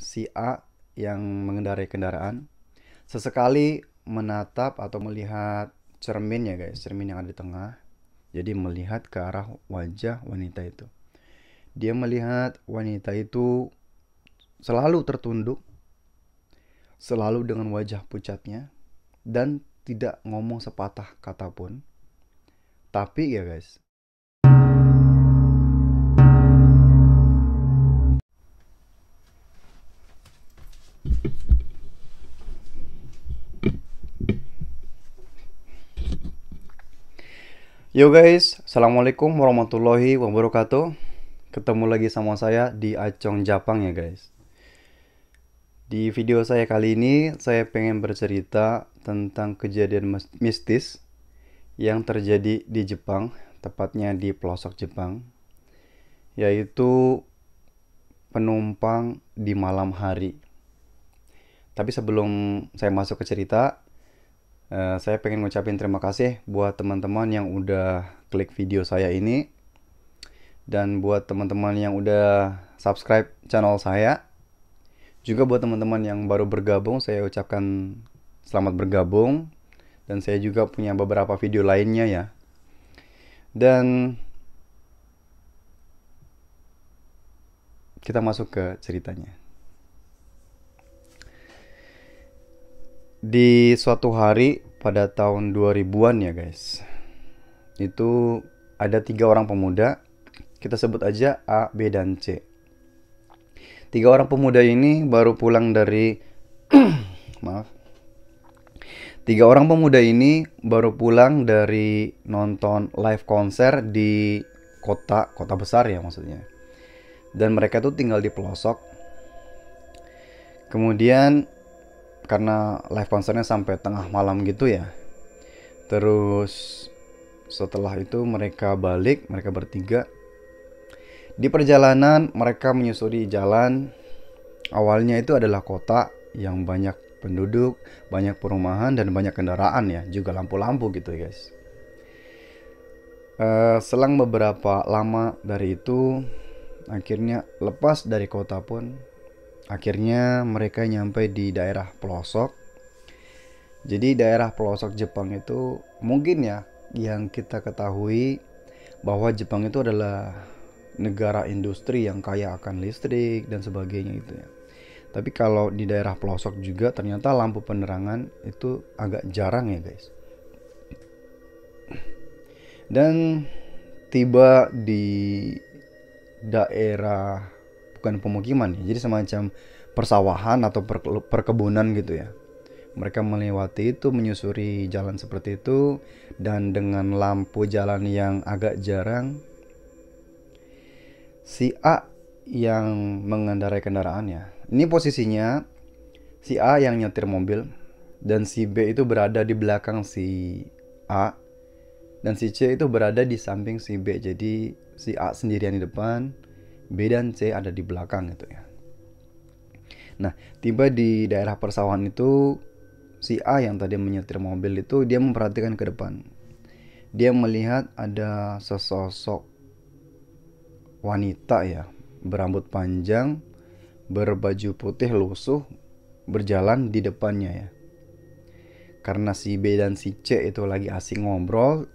si A yang mengendarai kendaraan sesekali menatap atau melihat cermin ya guys, cermin yang ada di tengah. Jadi melihat ke arah wajah wanita itu. Dia melihat wanita itu selalu tertunduk, selalu dengan wajah pucatnya, dan tidak ngomong sepatah kata pun. Tapi ya guys, yo guys, assalamualaikum warahmatullahi wabarakatuh. Ketemu lagi sama saya di Acong Japang ya guys. Di video saya kali ini, saya pengen bercerita tentang kejadian mistis yang terjadi di Jepang, tepatnya di pelosok Jepang, yaitu penumpang di malam hari. Tapi sebelum saya masuk ke cerita, saya pengen ngucapin terima kasih buat teman-teman yang udah klik video saya ini, dan buat teman-teman yang udah subscribe channel saya. Juga buat teman-teman yang baru bergabung, saya ucapkan selamat bergabung. Dan saya juga punya beberapa video lainnya ya. Dan kita masuk ke ceritanya. Di suatu hari pada tahun 2000-an ya guys, itu ada 3 orang pemuda, kita sebut aja A, B, dan C. 3 orang pemuda ini baru pulang dari maaf. 3 orang pemuda ini baru pulang dari nonton live konser di kota besar ya maksudnya. Dan mereka tuh tinggal di pelosok. Kemudian karena live konsernya sampai tengah malam gitu ya. Terus setelah itu mereka balik, mereka bertiga. Di perjalanan mereka menyusuri jalan. Awalnya itu adalah kota yang banyak penduduk, banyak perumahan dan banyak kendaraan ya, juga lampu-lampu gitu ya guys. Selang beberapa lama dari itu, akhirnya lepas dari kota pun, akhirnya mereka nyampe di daerah pelosok. Jadi daerah pelosok Jepang itu mungkin ya yang kita ketahui bahwa Jepang itu adalah negara industri yang kaya akan listrik dan sebagainya itu ya. Tapi kalau di daerah pelosok juga ternyata lampu penerangan itu agak jarang ya guys. Dan tiba di daerah bukan pemukiman ya, jadi semacam persawahan atau perkebunan gitu ya. Mereka melewati itu, menyusuri jalan seperti itu, dan dengan lampu jalan yang agak jarang, si A yang mengendarai kendaraannya. Ini posisinya si A yang nyetir mobil dan si B itu berada di belakang si A dan si C itu berada di samping si B. Jadi si A sendirian di depan, B dan C ada di belakang gitu ya. Nah, tiba di daerah persawahan itu, si A yang tadi menyetir mobil itu dia memperhatikan ke depan. Dia melihat ada sesosok wanita ya, berambut panjang, berbaju putih lusuh, berjalan di depannya ya. Karena si B dan si C itu lagi asing ngobrol,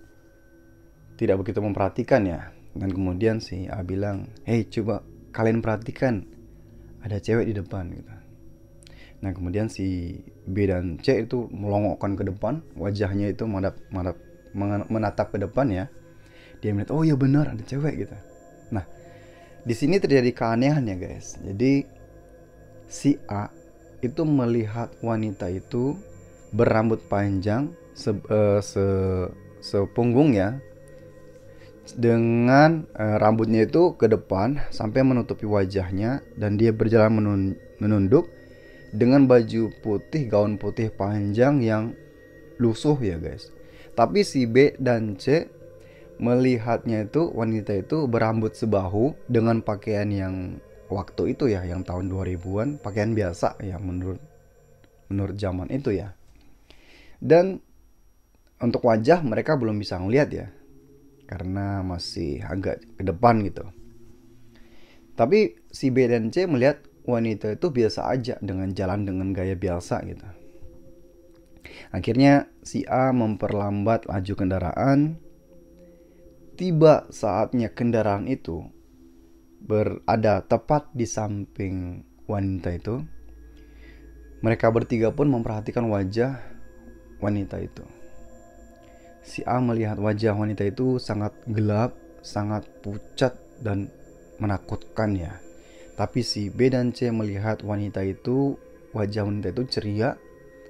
tidak begitu memperhatikan ya. Dan kemudian si A bilang, "Hei, coba kalian perhatikan, ada cewek di depan," gitu. Nah, kemudian si B dan C itu melongokkan ke depan, wajahnya itu menatap ke depan ya. Dia melihat, "Oh iya benar, ada cewek," gitu. Nah, di sini terjadi keanehan ya guys. Jadi si A itu melihat wanita itu berambut panjang sepunggung ya, dengan rambutnya itu ke depan sampai menutupi wajahnya, dan dia berjalan menunduk dengan baju putih, gaun putih panjang yang lusuh ya guys. Tapi si B dan C melihatnya itu wanita itu berambut sebahu dengan pakaian yang waktu itu ya, yang tahun 2000-an, pakaian biasa ya menurut zaman itu ya. Dan untuk wajah mereka belum bisa ngeliat ya, karena masih agak ke depan gitu. Tapi si B dan C melihat wanita itu biasa aja dengan jalan dengan gaya biasa gitu. Akhirnya si A memperlambat laju kendaraan. Tiba saatnya kendaraan itu berada tepat di samping wanita itu. Mereka bertiga pun memperhatikan wajah wanita itu. Si A melihat wajah wanita itu sangat gelap, sangat pucat dan menakutkan ya. Tapi si B dan C melihat wajah wanita itu ceria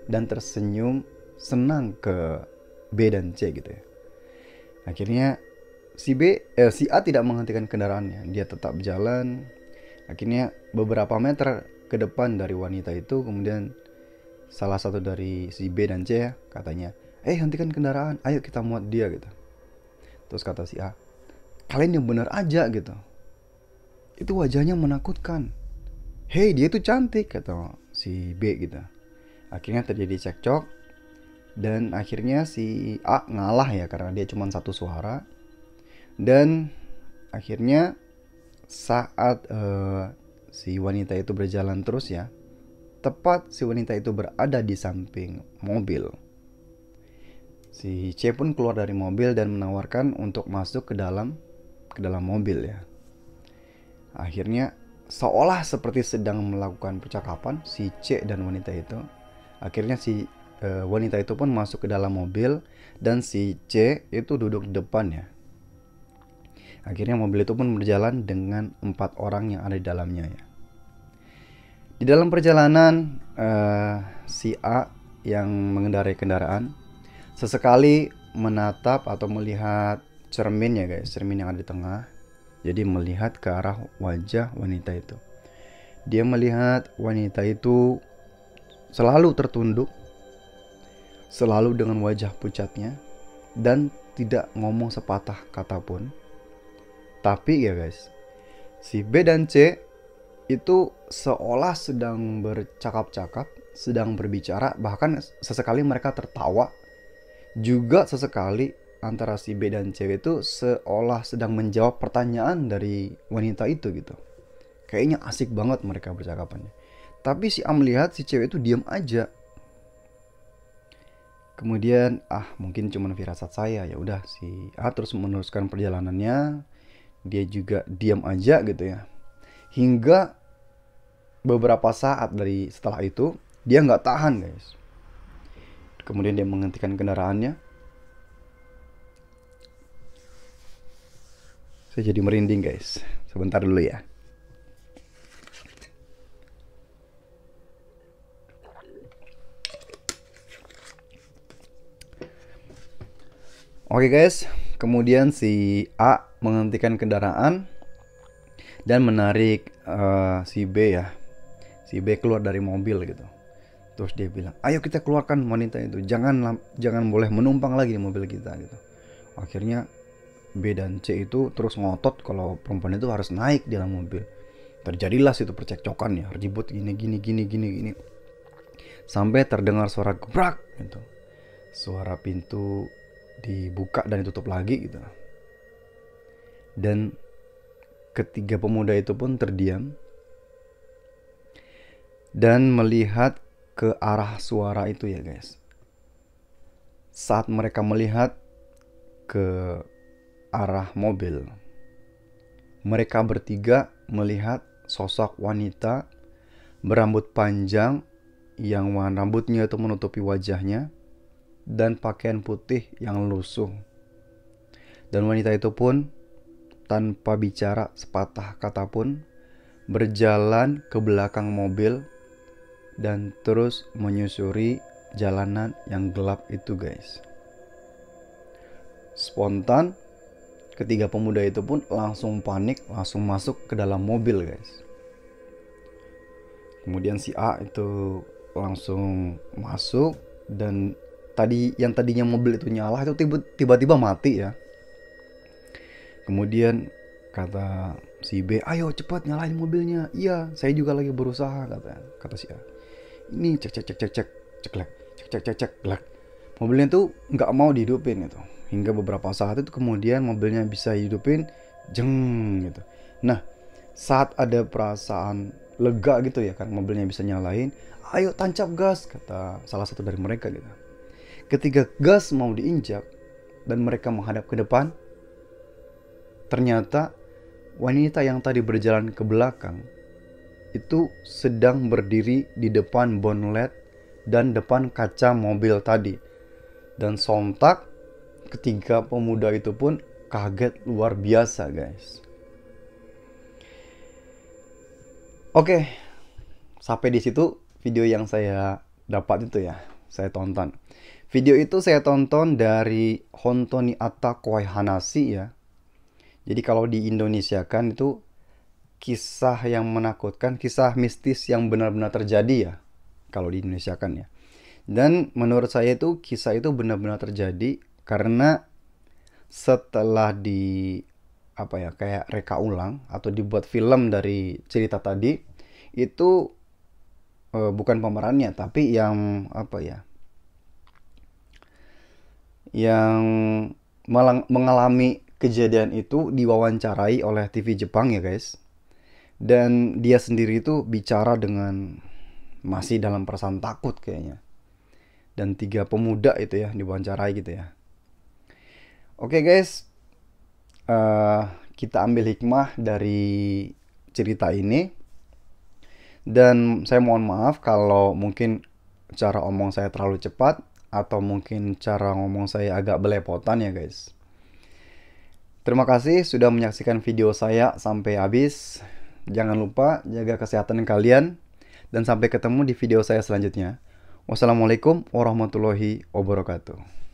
dan tersenyum senang ke B dan C gitu ya. Akhirnya si A tidak menghentikan kendaraannya, dia tetap jalan. Akhirnya beberapa meter ke depan dari wanita itu, kemudian salah satu dari si B dan C katanya, hentikan kendaraan, ayo kita muat dia gitu. Terus kata si A, kalian yang benar aja gitu, itu wajahnya menakutkan. Hei, dia itu cantik, kata si B gitu. Akhirnya terjadi cekcok dan akhirnya si A ngalah ya karena dia cuma satu suara. Dan akhirnya saat si wanita itu berjalan terus ya, tepat si wanita itu berada di samping mobil, si C pun keluar dari mobil dan menawarkan untuk masuk ke dalam mobil ya. Akhirnya seolah seperti sedang melakukan percakapan si C dan wanita itu. Akhirnya si wanita itu pun masuk ke dalam mobil dan si C itu duduk di depan ya. Akhirnya mobil itu pun berjalan dengan 4 orang yang ada di dalamnya ya. Di dalam perjalanan si A yang mengendarai kendaraan sesekali menatap atau melihat cermin ya guys, cermin yang ada di tengah. Jadi melihat ke arah wajah wanita itu. Dia melihat wanita itu selalu tertunduk, selalu dengan wajah pucatnya, dan tidak ngomong sepatah kata pun. Tapi ya guys, si B dan C itu seolah sedang bercakap-cakap, sedang berbicara, bahkan sesekali mereka tertawa. Juga sesekali antara si B dan C itu seolah sedang menjawab pertanyaan dari wanita itu gitu. Kayaknya asik banget mereka bercakapannya. Tapi si A melihat si cewek itu diam aja. Kemudian mungkin cuma firasat saya, ya udah si A terus meneruskan perjalanannya. Dia juga diam aja gitu ya. Hingga beberapa saat setelah itu dia nggak tahan guys. Kemudian dia menghentikan kendaraannya. Saya jadi merinding guys. Sebentar dulu ya. Oke guys, kemudian si A menghentikan kendaraan dan menarik si B ya. Si B keluar dari mobil gitu. Terus dia bilang, ayo kita keluarkan wanita itu, jangan boleh menumpang lagi di mobil kita gitu. Akhirnya B dan C itu terus ngotot kalau perempuan itu harus naik di dalam mobil. Terjadilah situ percekcokan ya, ribut gini. Sampai terdengar suara gebrak gitu. Suara pintu dibuka dan ditutup lagi gitu. Dan ketiga pemuda itu pun terdiam dan melihat ke arah suara itu ya guys. Saat mereka melihat ke arah mobil, mereka bertiga melihat sosok wanita berambut panjang yang rambutnya itu menutupi wajahnya dan pakaian putih yang lusuh. Dan wanita itu pun tanpa bicara sepatah kata pun berjalan ke belakang mobil dan terus menyusuri jalanan yang gelap itu guys. Spontan ketiga pemuda itu pun langsung panik, langsung masuk ke dalam mobil guys. Kemudian si A itu langsung masuk dan yang tadinya mobil itu nyala itu tiba-tiba mati ya. Kemudian kata si B, ayo cepat nyalain mobilnya. Iya, saya juga lagi berusaha, kata si A. Ini cek glak. Mobilnya tuh nggak mau dihidupin gitu. Hingga beberapa saat itu kemudian mobilnya bisa hidupin, jeng gitu. Nah, saat ada perasaan lega gitu ya, karena mobilnya bisa nyalain. Ayo tancap gas, kata salah satu dari mereka gitu. Ketika gas mau diinjak dan mereka menghadap ke depan, ternyata wanita yang tadi berjalan ke belakang itu sedang berdiri di depan bonnet dan depan kaca mobil tadi. Dan sontak ketiga pemuda itu pun kaget luar biasa, guys. Oke, sampai di situ video yang saya dapat itu ya, saya tonton. Video itu saya tonton dari Hontoni Atta Kowai Hanashi ya. Jadi kalau di Indonesia kan itu kisah yang menakutkan, kisah mistis yang benar-benar terjadi ya. Kalau di Indonesia kan ya. Dan menurut saya itu kisah itu benar-benar terjadi karena setelah di apa ya, kayak reka ulang atau dibuat film dari cerita tadi, itu bukan pemerannya tapi yang apa ya, yang mengalami kejadian itu diwawancarai oleh TV Jepang ya guys. Dan dia sendiri itu bicara dengan masih dalam perasaan takut kayaknya. Dan tiga pemuda itu ya diwawancarai gitu ya. Oke guys, kita ambil hikmah dari cerita ini. Dan saya mohon maaf kalau mungkin cara omong saya terlalu cepat atau mungkin cara ngomong saya agak belepotan ya guys. Terima kasih sudah menyaksikan video saya sampai habis. Jangan lupa jaga kesehatan kalian dan sampai ketemu di video saya selanjutnya. Wassalamualaikum warahmatullahi wabarakatuh.